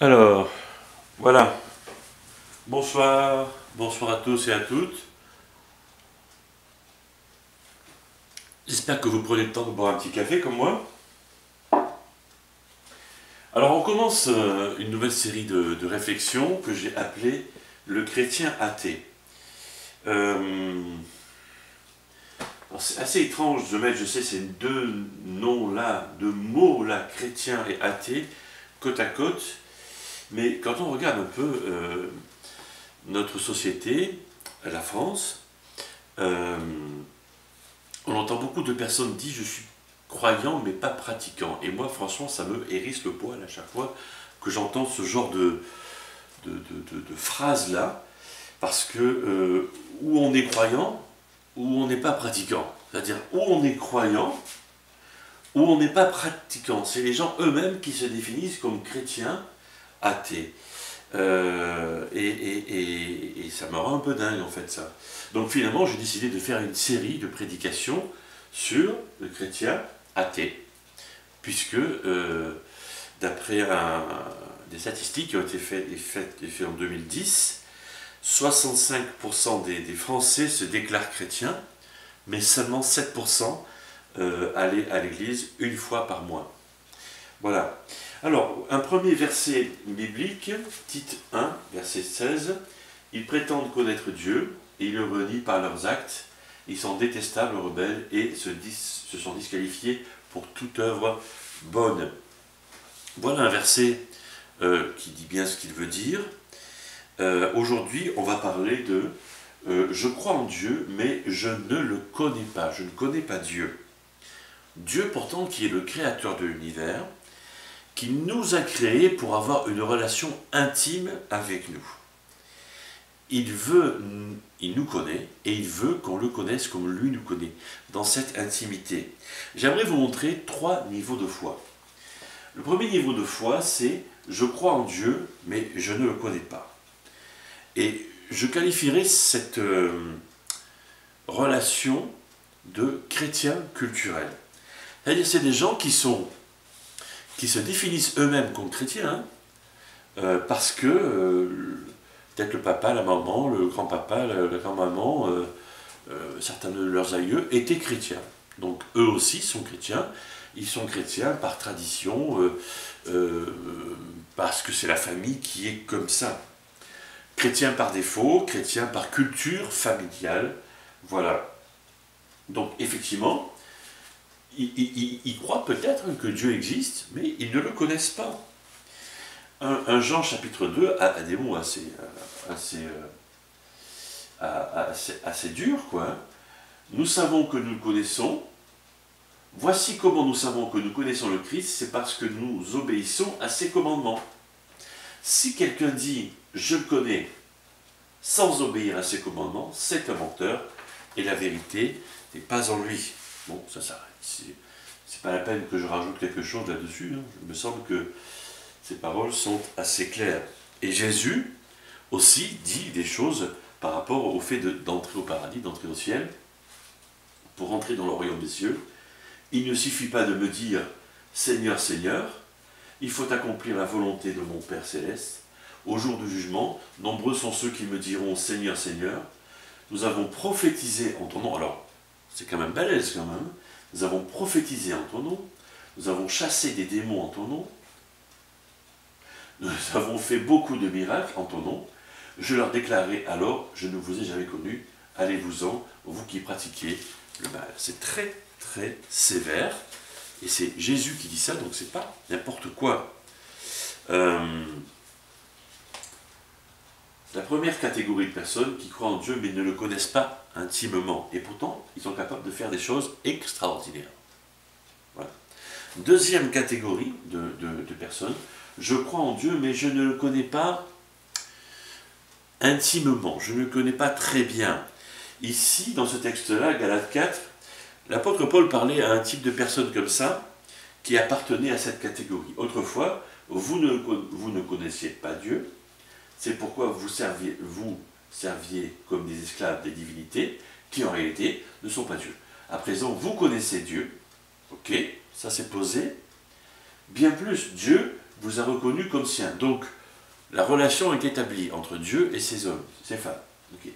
Alors, voilà. Bonsoir, bonsoir à tous et à toutes. J'espère que vous prenez le temps de boire un petit café comme moi. Alors, on commence une nouvelle série de réflexions que j'ai appelée Le chrétien athée. C'est assez étrange de mettre, je sais, ces deux noms-là, deux mots-là, chrétien et athée, côte à côte. Mais quand on regarde un peu notre société, la France, euh, on entend beaucoup de personnes dire je suis croyant mais pas pratiquant. Et moi franchement ça me hérisse le poil à chaque fois que j'entends ce genre de phrase-là, parce que ou on est croyant ou on n'est pas pratiquant. C'est-à-dire ou on est croyant ou on n'est pas pratiquant. C'est les gens eux-mêmes qui se définissent comme chrétiens, athées. Et ça me rend un peu dingue en fait ça. Donc finalement j'ai décidé de faire une série de prédications sur le chrétien athée, puisque d'après des statistiques qui ont été faites en 2010, 65% des Français se déclarent chrétiens, mais seulement 7% allaient à l'église une fois par mois. Voilà. Alors, un premier verset biblique, Tite 1, verset 16. Ils prétendent connaître Dieu, et ils le renient par leurs actes. Ils sont détestables, rebelles, et se sont disqualifiés pour toute œuvre bonne. Voilà un verset qui dit bien ce qu'il veut dire. Aujourd'hui, on va parler de je crois en Dieu, mais je ne le connais pas. Je ne connais pas Dieu. Dieu, pourtant, qui est le créateur de l'univers, qui nous a créés pour avoir une relation intime avec nous. Il nous connaît, et il veut qu'on le connaisse comme lui nous connaît, dans cette intimité. J'aimerais vous montrer 3 niveaux de foi. Le premier niveau de foi, c'est « je crois en Dieu, mais je ne le connais pas ». Et je qualifierais cette relation de chrétien culturel. C'est-à-dire c'est des gens qui se définissent eux-mêmes comme chrétiens, parce que peut-être le papa, la maman, le grand-papa, la grand-maman, certains de leurs aïeux étaient chrétiens. Donc eux aussi sont chrétiens. Ils sont chrétiens par tradition, parce que c'est la famille qui est comme ça. Chrétiens par défaut, chrétiens par culture familiale. Voilà. Donc effectivement, ils croient peut-être que Dieu existe, mais ils ne le connaissent pas. 1 Jean chapitre 2 a des mots assez durs, quoi. Nous savons que nous le connaissons. Voici comment nous savons que nous connaissons le Christ, c'est parce que nous obéissons à ses commandements. Si quelqu'un dit « je le connais » sans obéir à ses commandements, c'est un menteur, et la vérité n'est pas en lui. Bon, ça s'arrête. C'est pas la peine que je rajoute quelque chose là-dessus. Il me semble que ces paroles sont assez claires. Et Jésus aussi dit des choses par rapport au fait d'entrer au paradis, d'entrer au ciel. Pour entrer dans le royaume des cieux, il ne suffit pas de me dire « Seigneur, Seigneur », il faut accomplir la volonté de mon Père Céleste. Au jour du jugement, nombreux sont ceux qui me diront « Seigneur, Seigneur ». Nous avons prophétisé en ton nom. Alors, c'est quand même balèze quand même. Nous avons prophétisé en ton nom. Nous avons chassé des démons en ton nom. Nous avons fait beaucoup de miracles en ton nom. Je leur déclarai alors, je ne vous ai jamais connu. Allez-vous-en, vous qui pratiquez le mal. C'est très, très sévère. Et c'est Jésus qui dit ça, donc c'est pas n'importe quoi. La première catégorie de personnes qui croient en Dieu mais ne le connaissent pas intimement. Et pourtant, ils sont capables de faire des choses extraordinaires. Voilà. Deuxième catégorie de personnes, je crois en Dieu mais je ne le connais pas intimement, je ne le connais pas très bien. Ici, dans ce texte-là, Galates 4, l'apôtre Paul parlait à un type de personnes comme ça, qui appartenait à cette catégorie. Autrefois, vous ne connaissiez pas Dieu, c'est pourquoi vous serviez comme des esclaves des divinités, qui en réalité ne sont pas Dieu. À présent, vous connaissez Dieu, ok, ça c'est posé. Bien plus, Dieu vous a reconnu comme sien. Donc, la relation est établie entre Dieu et ses hommes, ses femmes. Okay.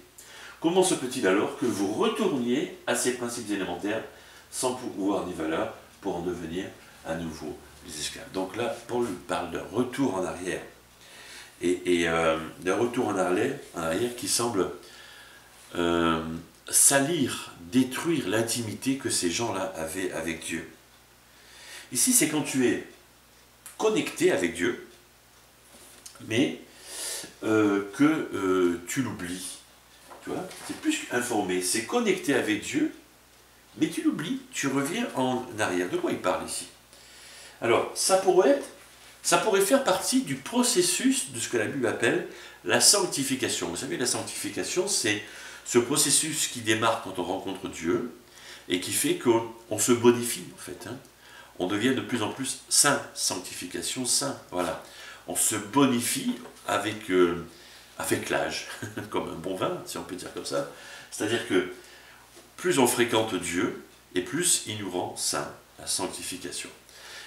Comment se peut-il alors que vous retourniez à ces principes élémentaires sans pouvoir ni valeur pour en devenir à nouveau des esclaves? Donc là, Paul parle d'un retour en arrière. Et d'un retour en arrière qui semble salir, détruire l'intimité que ces gens-là avaient avec Dieu. Ici, c'est quand tu es connecté avec Dieu, mais que tu l'oublies. Tu vois, c'est plus informé, c'est connecté avec Dieu, mais tu l'oublies, tu reviens en arrière. De quoi il parle ici? Alors, ça pourrait faire partie du processus de ce que la Bible appelle la sanctification. Vous savez, la sanctification, c'est ce processus qui démarre quand on rencontre Dieu et qui fait qu'on se bonifie, en fait. Hein. On devient de plus en plus saint, sanctification, saint, voilà. On se bonifie avec l'âge, comme un bon vin, si on peut dire comme ça. C'est-à-dire que plus on fréquente Dieu, et plus il nous rend saints, la sanctification.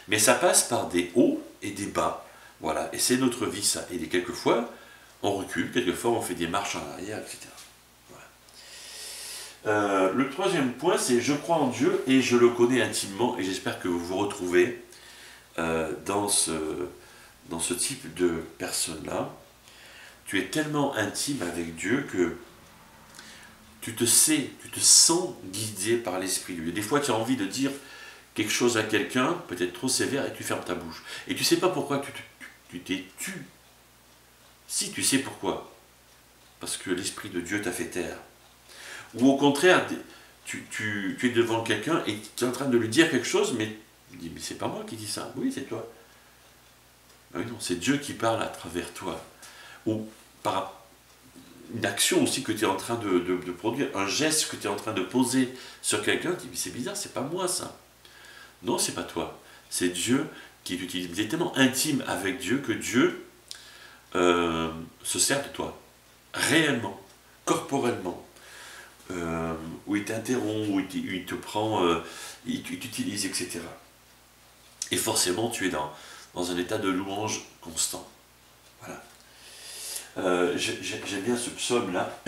Mais ça passe par des hauts et des bas, voilà, et c'est notre vie ça. Et quelquefois, on recule, quelquefois on fait des marches en arrière, etc. Voilà. Le troisième point, c'est je crois en Dieu et je le connais intimement, et j'espère que vous vous retrouvez dans ce type de personne-là. Tu es tellement intime avec Dieu que tu te sens guidé par l'Esprit de Dieu. Des fois, tu as envie de dire quelque chose à quelqu'un, peut-être trop sévère, et tu fermes ta bouche. Et tu ne sais pas pourquoi tu t'es tu. Si, tu sais pourquoi. Parce que l'Esprit de Dieu t'a fait taire. Ou au contraire, tu es devant quelqu'un et tu es en train de lui dire quelque chose, mais tu dis, mais c'est pas moi qui dis ça. Oui, c'est toi. Ben oui, non, c'est Dieu qui parle à travers toi. Ou par une action aussi que tu es en train de produire, un geste que tu es en train de poser sur quelqu'un, tu dis, mais c'est bizarre, c'est pas moi ça. Non, c'est pas toi. C'est Dieu qui t'utilise. Tu es tellement intime avec Dieu que Dieu se sert de toi. Réellement, corporellement. Où il t'interrompt, où il te prend, il t'utilise, etc. Et forcément, tu es dans un état de louange constant. Voilà. J'aime bien ce psaume-là.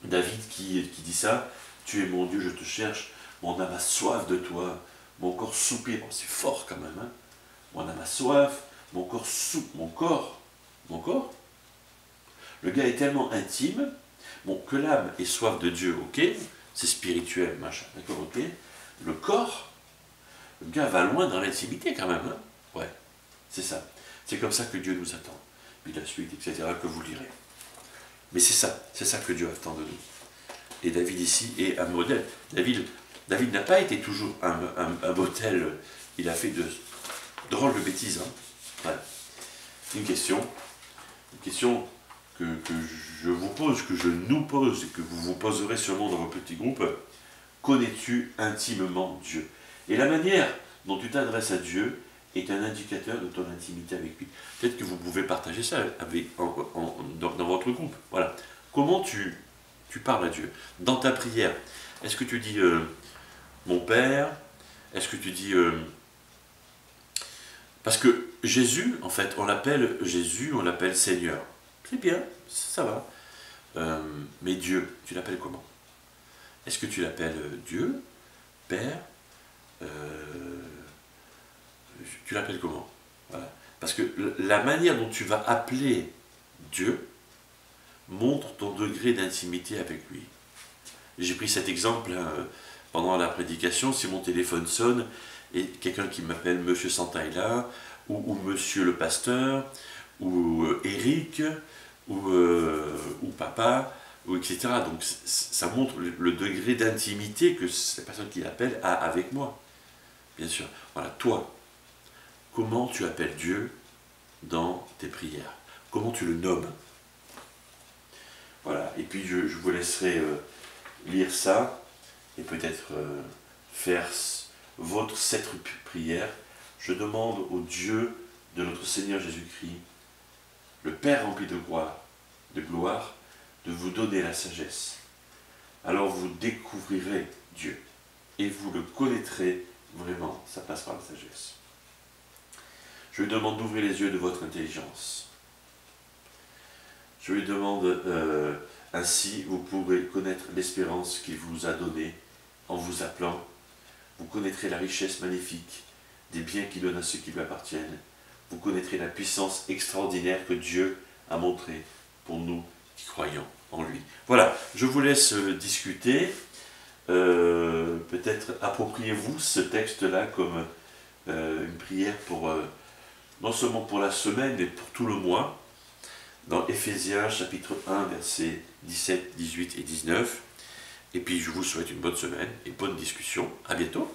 David qui dit ça. Tu es mon Dieu, je te cherche. Mon âme a soif de toi. Mon corps soupire. Bon, c'est fort quand même. Hein. Mon âme a soif. Mon corps soupe. Mon corps. Le gars est tellement intime. Bon, que l'âme ait soif de Dieu, ok. C'est spirituel, machin. D'accord, ok. Le corps, le gars va loin dans l'intimité quand même. Hein. Ouais, c'est ça. C'est comme ça que Dieu nous attend. Puis la suite, etc., que vous lirez. Mais c'est ça que Dieu attend de nous. Et David ici est un modèle. David n'a pas été toujours un modèle. Il a fait de drôles de bêtises. Hein. Voilà. Une question que je vous pose, que je nous pose, et que vous vous poserez sûrement dans vos petits groupes. Connais-tu intimement Dieu? Et la manière dont tu t'adresses à Dieu est un indicateur de ton intimité avec lui. Peut-être que vous pouvez partager ça dans votre groupe. Voilà. Comment tu parles à Dieu? Dans ta prière, est-ce que tu dis mon Père? Est-ce que tu dis... Parce que Jésus, en fait, on l'appelle Jésus, on l'appelle Seigneur. C'est bien, ça va. Mais Dieu, tu l'appelles comment? Est-ce que tu l'appelles Dieu, Père? Tu l'appelles comment? Voilà. Parce que la manière dont tu vas appeler Dieu montre ton degré d'intimité avec lui. J'ai pris cet exemple pendant la prédication. Si mon téléphone sonne et quelqu'un qui m'appelle Monsieur Santaïla, ou Monsieur le pasteur, ou Eric, ou Papa, ou etc. Donc ça montre le degré d'intimité que cette personne qui l'appelle a avec moi. Bien sûr. Voilà, toi, comment tu appelles Dieu dans tes prières? Comment tu le nommes? Voilà, et puis je vous laisserai lire ça, et peut-être faire votre 7 prières. Je demande au Dieu de notre Seigneur Jésus-Christ, le Père rempli de gloire, de vous donner la sagesse. Alors vous découvrirez Dieu, et vous le connaîtrez vraiment. Ça passe par la sagesse. Je lui demande d'ouvrir les yeux de votre intelligence. Je lui demande, ainsi, vous pourrez connaître l'espérance qu'il vous a donnée en vous appelant. Vous connaîtrez la richesse magnifique des biens qu'il donne à ceux qui lui appartiennent. Vous connaîtrez la puissance extraordinaire que Dieu a montrée pour nous qui croyons en lui. Voilà, je vous laisse discuter. Peut-être appropriez-vous ce texte-là comme une prière pour, non seulement pour la semaine, mais pour tout le mois. Dans Éphésiens chapitre 1, versets 17, 18 et 19. Et puis je vous souhaite une bonne semaine et bonne discussion. À bientôt.